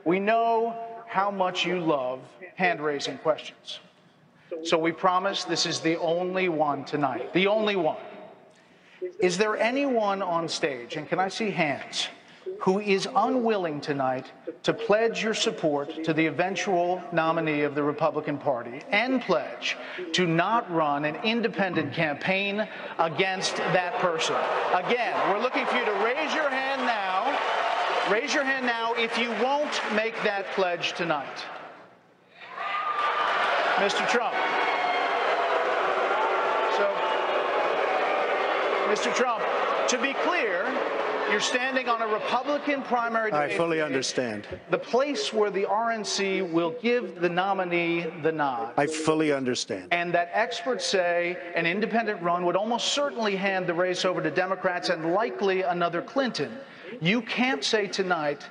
we know how much you love hand-raising questions. So we promise this is the only one tonight, the only one. Is there anyone on stage, and can I see hands, who is unwilling tonight to pledge your support to the eventual nominee of the Republican Party and pledge to not run an independent campaign against that person? Again, we're looking for you to raise your hand now. Raise your hand now if you won't make that pledge tonight. Mr. Trump. So, Mr. Trump, to be clear, you're standing on a Republican primary debate. I fully understand. The place where the RNC will give the nominee the nod. I fully understand. And that experts say an independent run would almost certainly hand the race over to Democrats and likely another Clinton. You can't say tonight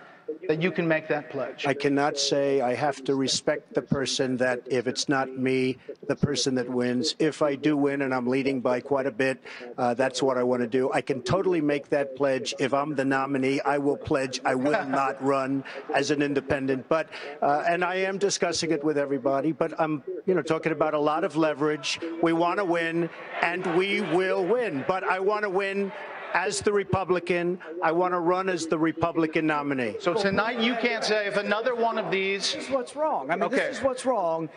that you can make that pledge. I cannot say. I have to respect the person that if it's not me, the person that wins. If I do win and I'm leading by quite a bit, that's what I want to do. I can totally make that pledge. If I'm the nominee, I will pledge I will not run as an independent. But and I am discussing it with everybody, but I'm talking about a lot of leverage. We want to win, and we will win. But I want to win as the Republican. I want to run as the Republican nominee. So tonight you can't say if another one of these... This is what's wrong. I mean, This is what's wrong.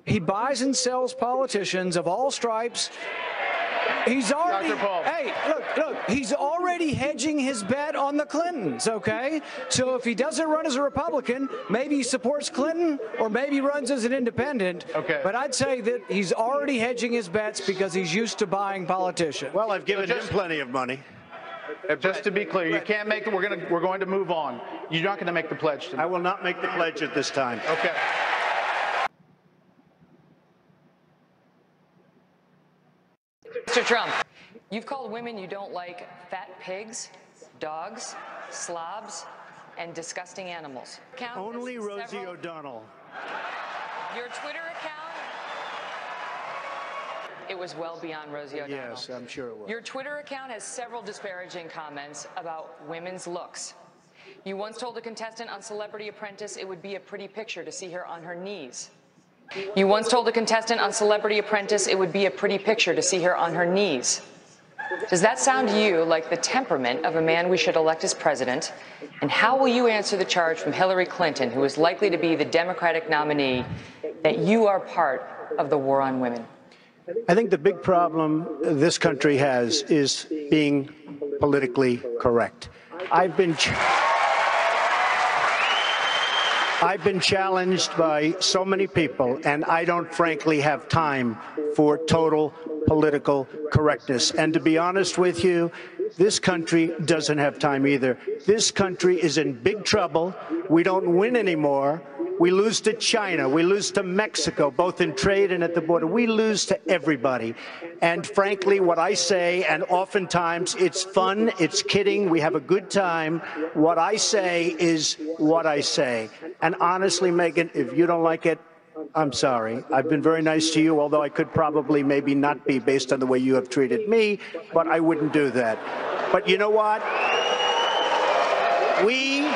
He buys and sells politicians of all stripes. He's already... Dr. Paul. Hey, look, he's already hedging his bet on the Clintons, okay? So if he doesn't run as a Republican, maybe he supports Clinton or maybe runs as an independent. Okay. But I'd say that he's already hedging his bets because he's used to buying politicians. Well, I've given him plenty of money. Just to be clear, you can't make it. We're going to move on. You're not going to make the pledge tonight. I will not make the pledge at this time. Okay. Mr. Trump, you've called women you don't like fat pigs, dogs, slobs, and disgusting animals. Only Rosie O'Donnell. Your Twitter account, it was well beyond Rosie O'Donnell. Yes, I'm sure it was. Your Twitter account has several disparaging comments about women's looks. You once told a contestant on Celebrity Apprentice it would be a pretty picture to see her on her knees. You once told a contestant on Celebrity Apprentice it would be a pretty picture to see her on her knees. Does that sound to you like the temperament of a man we should elect as president? And how will you answer the charge from Hillary Clinton, who is likely to be the Democratic nominee, that you are part of the war on women? I think the big problem this country has is being politically correct. I've been challenged by so many people, and I don't frankly have time for total political correctness. And to be honest with you, this country doesn't have time either. This country is in big trouble. We don't win anymore. We lose to China. We lose to Mexico, both in trade and at the border. We lose to everybody. And frankly, what I say, and oftentimes it's fun, it's kidding, we have a good time. What I say is what I say. And honestly, Megyn, if you don't like it, I'm sorry. I've been very nice to you, although I could probably maybe not be based on the way you have treated me, but I wouldn't do that. But you know what? We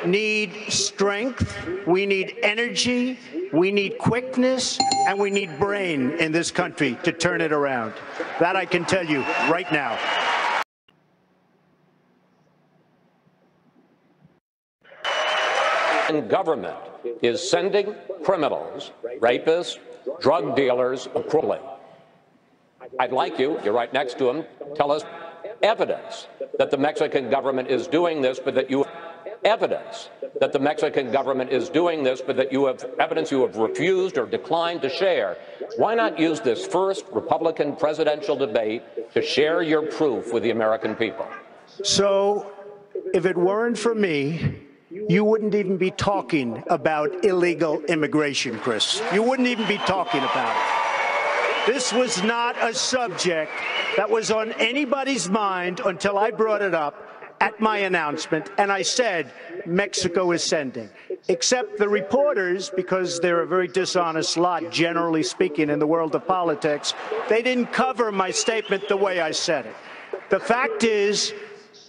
need strength, we need energy, we need quickness, and we need brain in this country to turn it around. That I can tell you right now. And government is sending criminals, rapists, drug dealers, approvingly. I'd like you're right next to him, tell us evidence that the Mexican government is doing this, but that you evidence that the Mexican government is doing this, but that you have evidence you have refused or declined to share. Why not use this first Republican presidential debate to share your proof with the American people? So, if it weren't for me, you wouldn't even be talking about illegal immigration, Chris. You wouldn't even be talking about it. This was not a subject that was on anybody's mind until I brought it up at my announcement, and I said Mexico is sending. Except the reporters, because they're a very dishonest lot, generally speaking, in the world of politics, they didn't cover my statement the way I said it. The fact is,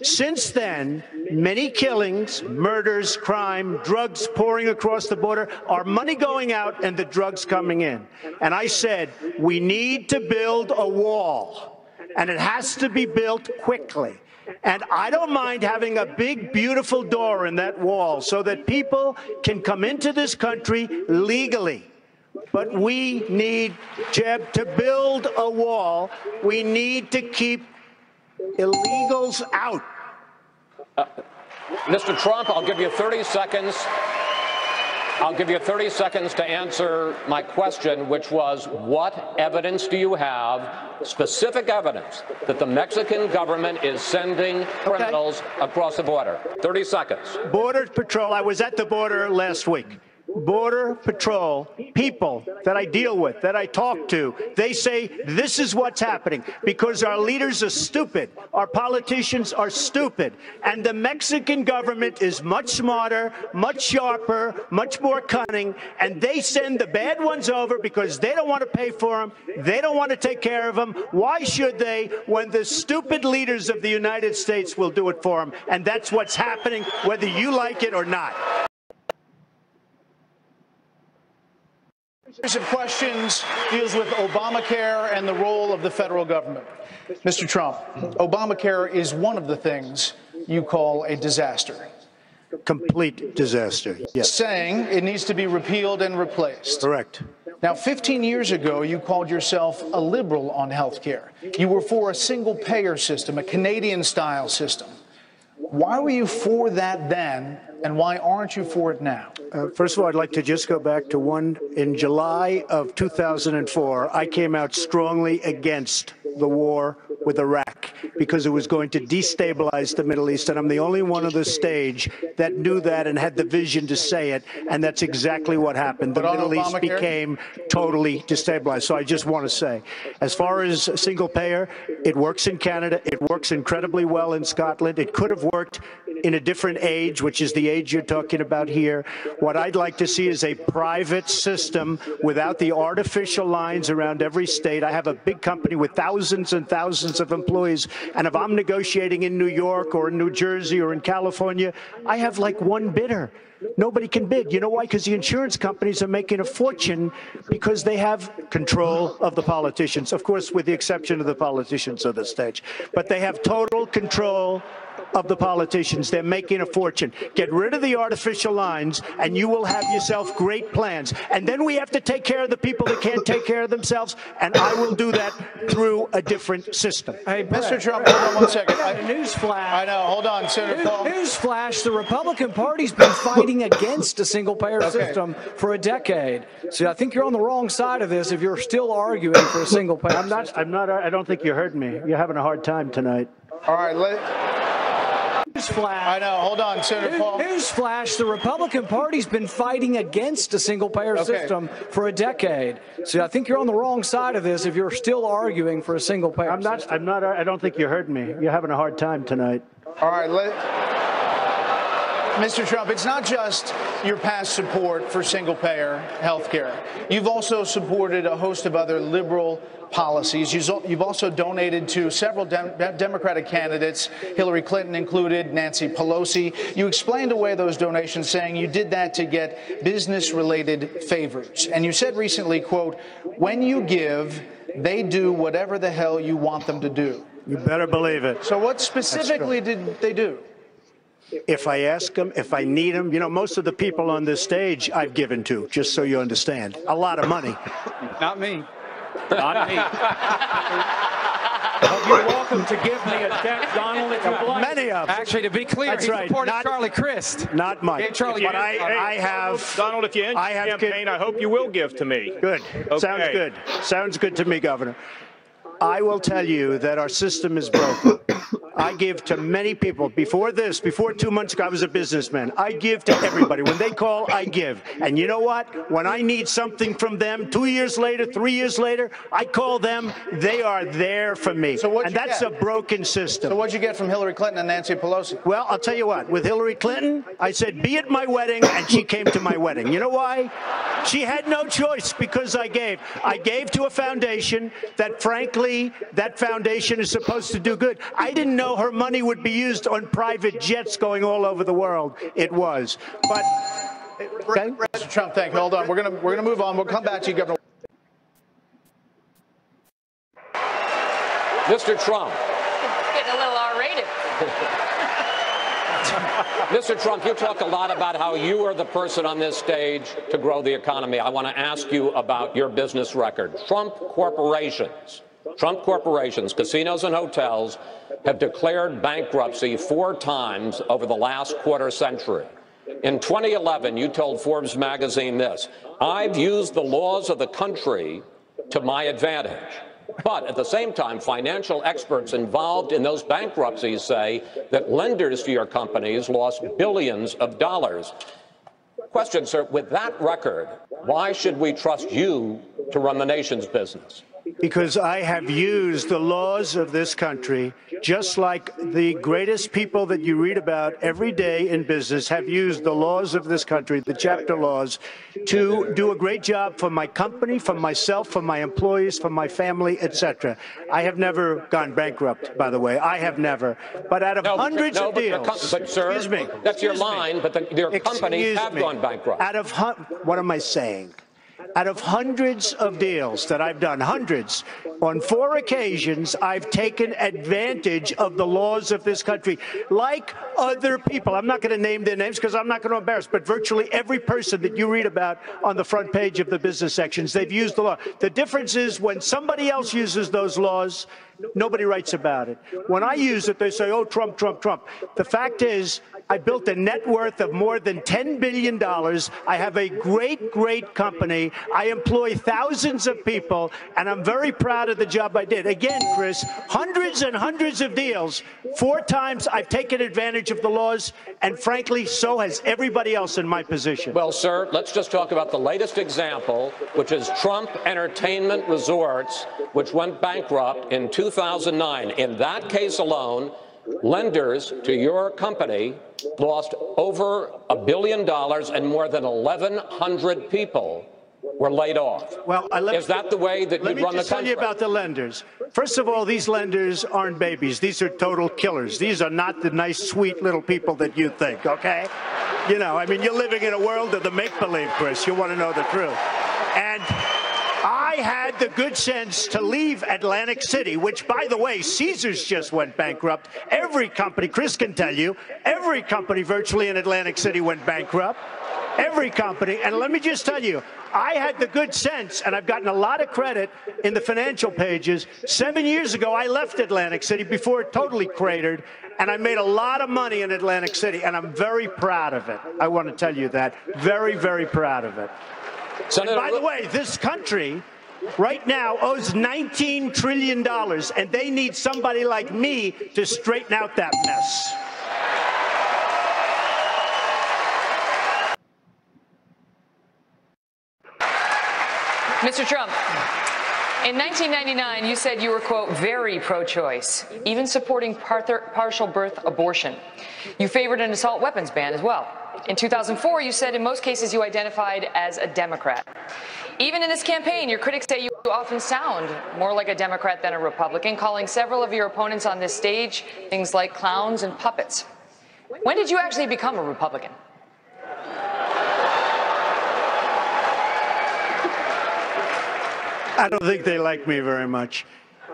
Since then, many killings, murders, crime, drugs pouring across the border, our money going out and the drugs coming in. And I said, we need to build a wall, and it has to be built quickly. And I don't mind having a big, beautiful door in that wall so that people can come into this country legally. But we need, Jeb, to build a wall. We need to keep illegals out. Mr. Trump, I'll give you 30 seconds. I'll give you 30 seconds to answer my question, which was, what evidence do you have, specific evidence, that the Mexican government is sending criminals across the border? 30 seconds. Border Patrol, I was at the border last week. Border Patrol, people that I deal with, that I talk to, they say this is what's happening because our leaders are stupid, our politicians are stupid, and the Mexican government is much smarter, much sharper, much more cunning, and they send the bad ones over because they don't want to pay for them, they don't want to take care of them. Why should they when the stupid leaders of the United States will do it for them? And that's what's happening, whether you like it or not. Series of questions deals with Obamacare and the role of the federal government. Mr. Trump, Obamacare is one of the things you call a disaster. Complete disaster, yes. Saying it needs to be repealed and replaced. Correct. Now, 15 years ago, you called yourself a liberal on health care. You were for a single-payer system, a Canadian-style system. Why were you for that then, and why aren't you for it now? First of all, I'd like to just go back to in July of 2004, I came out strongly against the war with Iraq because it was going to destabilize the Middle East. And I'm the only one on the stage that knew that and had the vision to say it. And that's exactly what happened. The Middle East became totally destabilized. So I just want to say, as far as single payer, it works in Canada. It works incredibly well in Scotland. It could have worked in a different age, which is the age you're talking about here. What I'd like to see is a private system without the artificial lines around every state. I have a big company with thousands and thousands of employees, and if I'm negotiating in New York or in New Jersey or in California, I have like one bidder. Nobody can bid. You know why? Because the insurance companies are making a fortune because they have control of the politicians, of course, with the exception of the politicians on the stage. But they have total control of the politicians. They're making a fortune. Get rid of the artificial lines, and you will have yourself great plans. And then we have to take care of the people that can't take care of themselves, and I will do that through a different system. Hey, Mr. Trump, hold on one second. Newsflash. I know. Hold on, Senator Paul. Newsflash, the Republican Party's been fighting against a single-payer system for a decade. So I think you're on the wrong side of this if you're still arguing for a single-payer system. I don't think you heard me. You're having a hard time tonight. All right, Newsflash. I know. Hold on, Senator Paul. Newsflash, the Republican Party's been fighting against a single-payer system for a decade. So I think you're on the wrong side of this if you're still arguing for a single-payer system. I don't think you heard me. You're having a hard time tonight. All right, Mr. Trump, it's not just your past support for single-payer health care. You've also supported a host of other liberal policies. You've also donated to several Democratic candidates, Hillary Clinton included, Nancy Pelosi. You explained away those donations, saying you did that to get business-related favors. And you said recently, quote, when you give, they do whatever the hell you want them to do. You better believe it. So what specifically did they do? If I ask them, if I need them, you know, most of the people on this stage I've given to, just so you understand. A lot of money. Not me. Not me. You're welcome to give me a check, Donald, if you'd like. Many of them. Actually, to be clear, That's he right. supported Charlie Crist. Not Mike. Charlie, but I have. Donald, if you end your campaign, I hope you will give to me. Good. Okay. Sounds good. Sounds good to me, Governor. I will tell you that our system is broken. I give to many people. Before 2 months ago, I was a businessman. I give to everybody. When they call, I give. And you know what? When I need something from them, 2 years later, 3 years later, I call them. They are there for me. So and that's a broken system. So what'd you get from Hillary Clinton and Nancy Pelosi? Well, I'll tell you what. With Hillary Clinton, I said, be at my wedding, and she came to my wedding. You know why? She had no choice because I gave. I gave to a foundation that, frankly, that foundation is supposed to do good. I didn't know her money would be used on private jets going all over the world. It was. But, okay? Mr. Trump, thank you. Hold on. We're gonna move on. We'll come back to you, Governor. Mr. Trump. Getting a little R-rated. Mr. Trump, you talk a lot about how you are the person on this stage to grow the economy. I want to ask you about your business record. Trump corporations, casinos and hotels have declared bankruptcy 4 times over the last quarter century. In 2011, you told Forbes magazine this: "I've used the laws of the country to my advantage." But at the same time, financial experts involved in those bankruptcies say that lenders to your companies lost billions of dollars. Question, sir, with that record, why should we trust you to run the nation's business? Because I have used the laws of this country, just like the greatest people that you read about every day in business have used the laws of this country, the chapter laws, to do a great job for my company, for myself, for my employees, for my family, etc. I have never gone bankrupt, by the way. I have never. But out of hundreds of deals, but sir, excuse me, that's your line, but your companies have gone bankrupt. Out of what am I saying? Out of hundreds of deals that I've done, hundreds, on 4 occasions, I've taken advantage of the laws of this country, like other people. I'm not going to name their names because I'm not going to embarrass, but virtually every person that you read about on the front page of the business sections, they've used the law. The difference is when somebody else uses those laws, nobody writes about it. When I use it, they say, oh, Trump, Trump, Trump. The fact is, I built a net worth of more than $10 billion. I have a great, great company. I employ thousands of people, and I'm very proud of the job I did. Again, Chris, hundreds and hundreds of deals. 4 times I've taken advantage of the laws, and frankly, so has everybody else in my position. Well, sir, let's just talk about the latest example, which is Trump Entertainment Resorts, which went bankrupt in 2009. In that case alone, lenders to your company lost over $1 billion and more than 1,100 people were laid off. Well, is that the way that you run the country? Let me just tell you about the lenders. First of all, these lenders aren't babies. These are total killers. These are not the nice, sweet little people that you think, okay? You know, I mean, you're living in a world of the make-believe, Chris. You want to know the truth. And I had the good sense to leave Atlantic City, which, by the way, Caesars just went bankrupt. Every company, Chris can tell you, every company virtually in Atlantic City went bankrupt. Every company. And let me just tell you, I had the good sense, and I've gotten a lot of credit in the financial pages. 7 years ago, I left Atlantic City before it totally cratered, and I made a lot of money in Atlantic City, and I'm very proud of it. I want to tell you that. Very, very proud of it. And by the way, this country right now owes $19 trillion, and they need somebody like me to straighten out that mess. Mr. Trump, in 1999, you said you were, quote, very pro-choice, even supporting partial birth abortion. You favored an assault weapons ban as well. In 2004, you said in most cases you identified as a Democrat. Even in this campaign, your critics say you often sound more like a Democrat than a Republican, calling several of your opponents on this stage things like clowns and puppets. When did you actually become a Republican? I don't think they like me very much.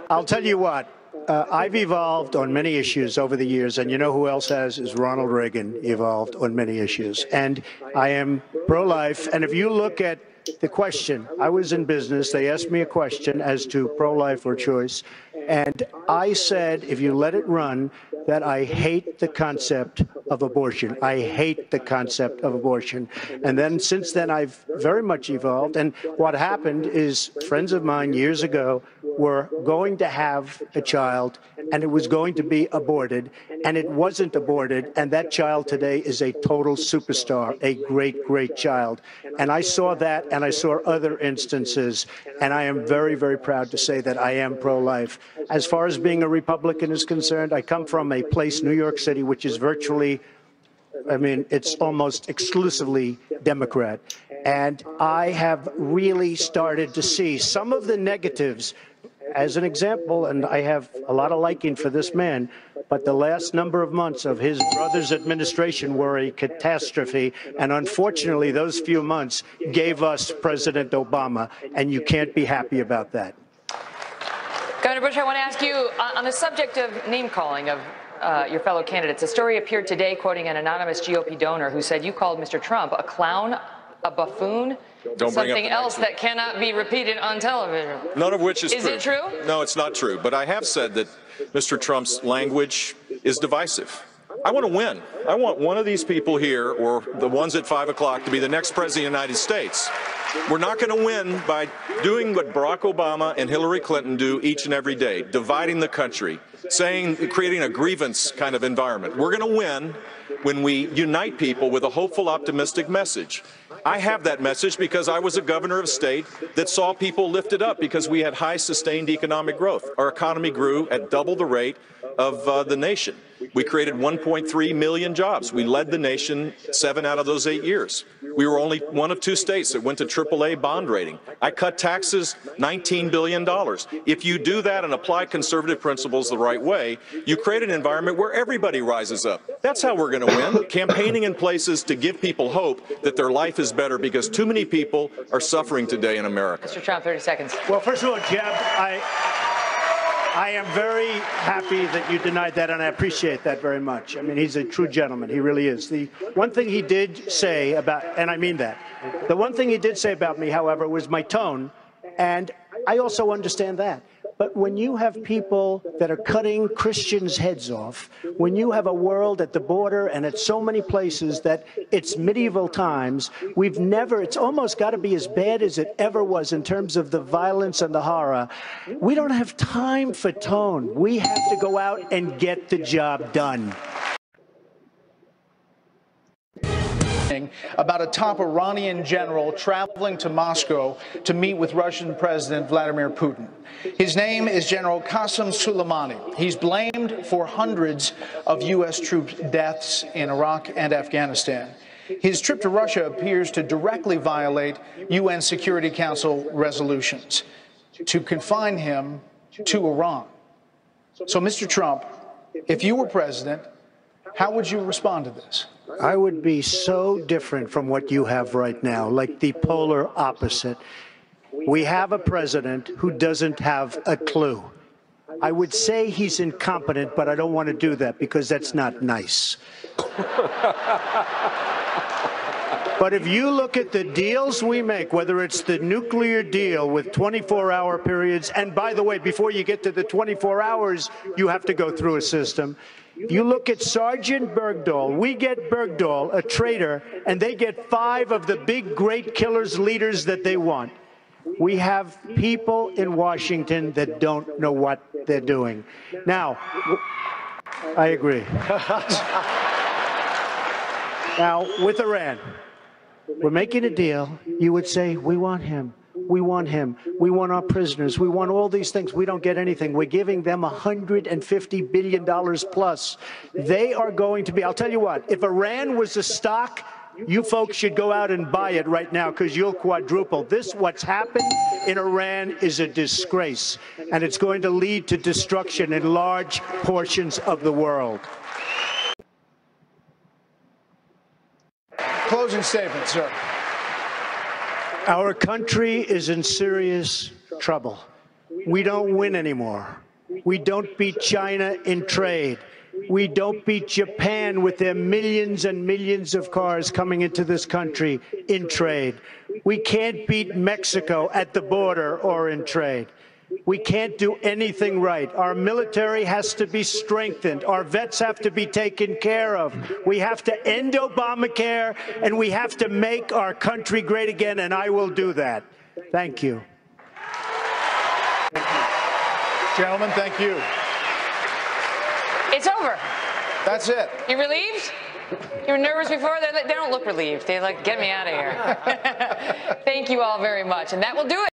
I'll tell you what, I've evolved on many issues over the years, and you know who else has is Ronald Reagan evolved on many issues. And I am pro-life, and if you look at the question, I was in business, they asked me a question as to pro-life or choice, and I said, if you let it run, that I hate the concept of abortion. I hate the concept of abortion. And then since then, I've very much evolved. And what happened is friends of mine years ago were going to have a child, and it was going to be aborted, and it wasn't aborted. And that child today is a total superstar, a great, great child. And I saw that, and I saw other instances. And I am very, very proud to say that I am pro-life. As far as being a Republican is concerned, I come from a place, New York City, which is virtually I mean, it's almost exclusively Democrat. And I have really started to see some of the negatives. As an example, and I have a lot of liking for this man, but the last number of months of his brother's administration were a catastrophe. And unfortunately, those few months gave us President Obama, and you can't be happy about that. Governor Bush, I want to ask you on the subject of name-calling of your fellow candidates. A story appeared today quoting an anonymous GOP donor who said you called Mr. Trump a clown, a buffoon, something else that cannot be repeated on television. None of which is true. Is it true? No, it's not true. But I have said that Mr. Trump's language is divisive. I want to win. I want one of these people here, or the ones at 5 o'clock, to be the next president of the United States. We're not going to win by doing what Barack Obama and Hillary Clinton do each and every day, dividing the country, creating a grievance kind of environment. We're going to win when we unite people with a hopeful, optimistic message. I have that message because I was a governor of a state that saw people lifted up because we had high sustained economic growth. Our economy grew at double the rate of the nation. We created 1.3 million jobs. We led the nation 7 out of those 8 years. We were only one of 2 states that went to AAA bond rating. I cut taxes $19 billion. If you do that and apply conservative principles the right way, you create an environment where everybody rises up. That's how we're going to win. Campaigning in places to give people hope that their life is better, because too many people are suffering today in America. Mr. Trump, 30 seconds. Well, first of all, Jeb, I am very happy that you denied that, and I appreciate that very much. I mean, he's a true gentleman. He really is. The one thing he did say about, and I mean that, the one thing he did say about me, however, was my tone, and I also understand that. But when you have people that are cutting Christians' heads off, when you have a world at the border and at so many places that it's medieval times, it's almost got to be as bad as it ever was in terms of the violence and the horror. We don't have time for tone. We have to go out and get the job done. About a top Iranian general traveling to Moscow to meet with Russian President Vladimir Putin. His name is General Qasem Soleimani. He's blamed for hundreds of U.S. troops' deaths in Iraq and Afghanistan. His trip to Russia appears to directly violate UN Security Council resolutions to confine him to Iran. So, Mr. Trump, if you were president, how would you respond to this? I would be so different from what you have right now, like the polar opposite. We have a president who doesn't have a clue. I would say he's incompetent, but I don't want to do that because that's not nice. But if you look at the deals we make, whether it's the nuclear deal with 24-hour periods, and by the way, before you get to the 24 hours, you have to go through a system. You look at Sergeant Bergdahl. We get Bergdahl, a traitor, and they get 5 of the big, great killers, leaders that they want. We have people in Washington that don't know what they're doing. Now, I agree. Now, with Iran, we're making a deal. You would say, we want him. We want him. We want our prisoners. We want all these things. We don't get anything. We're giving them $150 billion plus. They are going to be, I'll tell you what, if Iran was a stock, you folks should go out and buy it right now because you'll quadruple. What's happened in Iran is a disgrace, and it's going to lead to destruction in large portions of the world. Closing statement, sir. Our country is in serious trouble. We don't win anymore. We don't beat China in trade. We don't beat Japan with their millions and millions of cars coming into this country in trade. We can't beat Mexico at the border or in trade. We can't do anything right. Our military has to be strengthened. Our vets have to be taken care of. We have to end Obamacare, and we have to make our country great again, and I will do that. Thank you. Gentlemen, thank you. It's over. That's it. You relieved? You were nervous before? They don't look relieved. They're like, get me out of here. Thank you all very much. And that will do it.